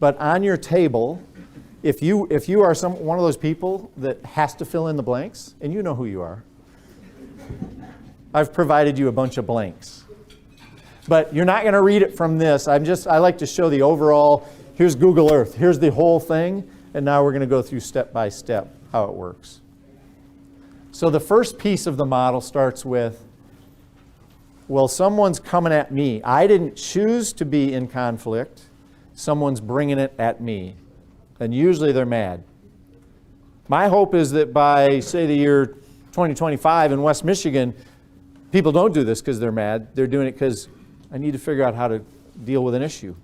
But on your table, if you are one of those people that has to fill in the blanks, and you know who you are, I've provided you a bunch of blanks. But you're not going to read it from this. I like to show the overall, here's Google Earth, here's the whole thing, and now we're going to go through step by step how it works. So the first piece of the model starts with, well, someone's coming at me. I didn't choose to be in conflict. Someone's bringing it at me. And usually they're mad. My hope is that by, say, the year 2025 in West Michigan, people don't do this because they're mad. They're doing it because I need to figure out how to deal with an issue.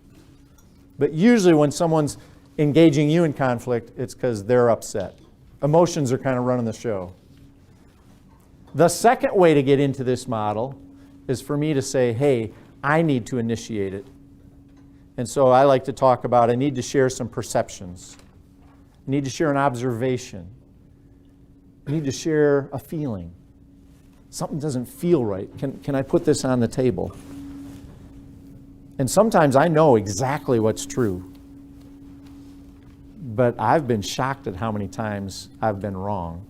But usually when someone's engaging you in conflict, it's because they're upset. Emotions are kind of running the show. The second way to get into this model is for me to say, hey, I need to initiate it. And so I like to talk about, I need to share some perceptions. I need to share an observation. I need to share a feeling. Something doesn't feel right. Can I put this on the table? And sometimes I know exactly what's true. But I've been shocked at how many times I've been wrong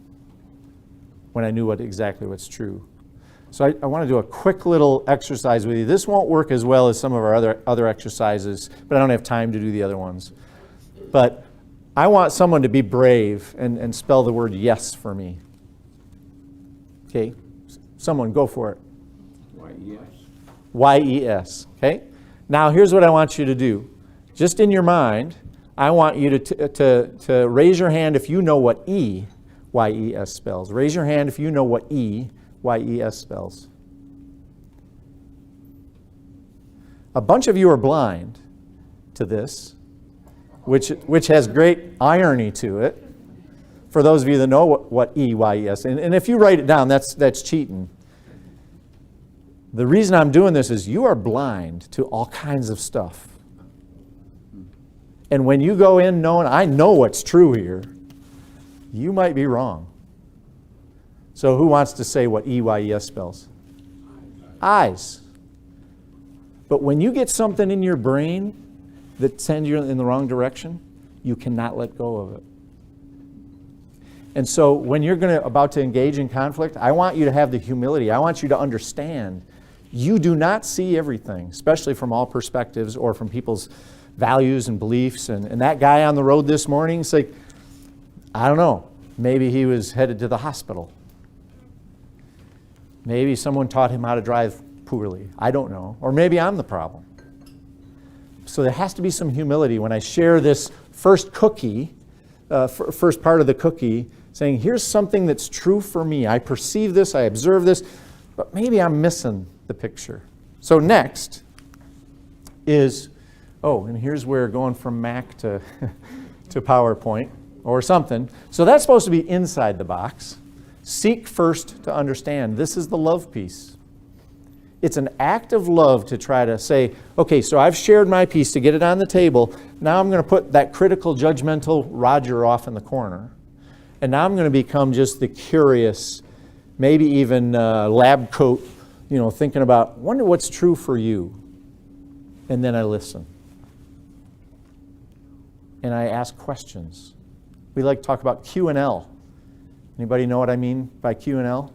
when I knew exactly what's true. So I want to do a quick little exercise with you. This won't work as well as some of our other exercises, but I don't have time to do the other ones. But I want someone to be brave and spell the word yes for me. Okay? Someone, go for it. Y-E-S. Y-E-S. Okay? Now here's what I want you to do. Just in your mind, I want you to raise your hand if you know what Y-E-S spells. Raise your hand if you know what Y-E-S spells. A bunch of you are blind to this, which has great irony to it. For those of you that know what Y-E-S, and if you write it down, that's cheating. The reason I'm doing this is you are blind to all kinds of stuff. And when you go in knowing, I know what's true here, you might be wrong. So who wants to say what E-Y-E-S spells? Eyes. But when you get something in your brain that sends you in the wrong direction, you cannot let go of it. And so when you're about to engage in conflict, I want you to have the humility. I want you to understand you do not see everything, especially from all perspectives or from people's values and beliefs. And that guy on the road this morning, it's like, I don't know, maybe he was headed to the hospital. Maybe someone taught him how to drive poorly. I don't know. Or maybe I'm the problem. So there has to be some humility when I share this first cookie, first part of the cookie, saying, here's something that's true for me. I perceive this, I observe this, but maybe I'm missing the picture. So next is, and here's where going from Mac to PowerPoint or something. So that's supposed to be inside the box. Seek first to understand. This is the love piece. It's an act of love to try to say, okay, so I've shared my piece to get it on the table. Now I'm going to put that critical, judgmental Roger off in the corner. And now I'm going to become just the curious, maybe even lab coat, thinking about, wonder what's true for you. And then I listen. And I ask questions. We like to talk about Q&L. Anybody know what I mean by Q&L?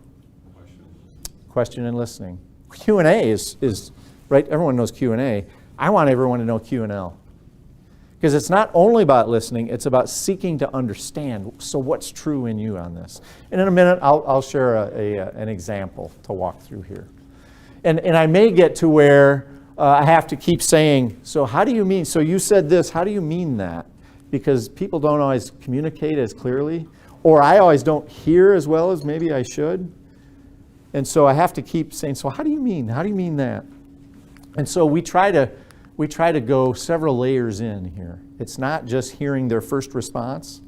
Question and listening. Q&A is right, everyone knows Q&A. I want everyone to know Q&L. Because it's not only about listening, it's about seeking to understand. So what's true in you on this? And in a minute, I'll share an example to walk through here. And I may get to where I have to keep saying, so how do you mean? So you said this, how do you mean that? Because people don't always communicate as clearly, or I always don't hear as well as maybe I should. And so I have to keep saying, so how do you mean? How do you mean that? And so we try to go several layers in here. It's not just hearing their first response.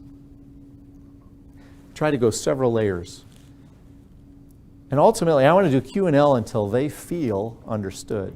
Try to go several layers. And ultimately, I want to do Q&L until they feel understood.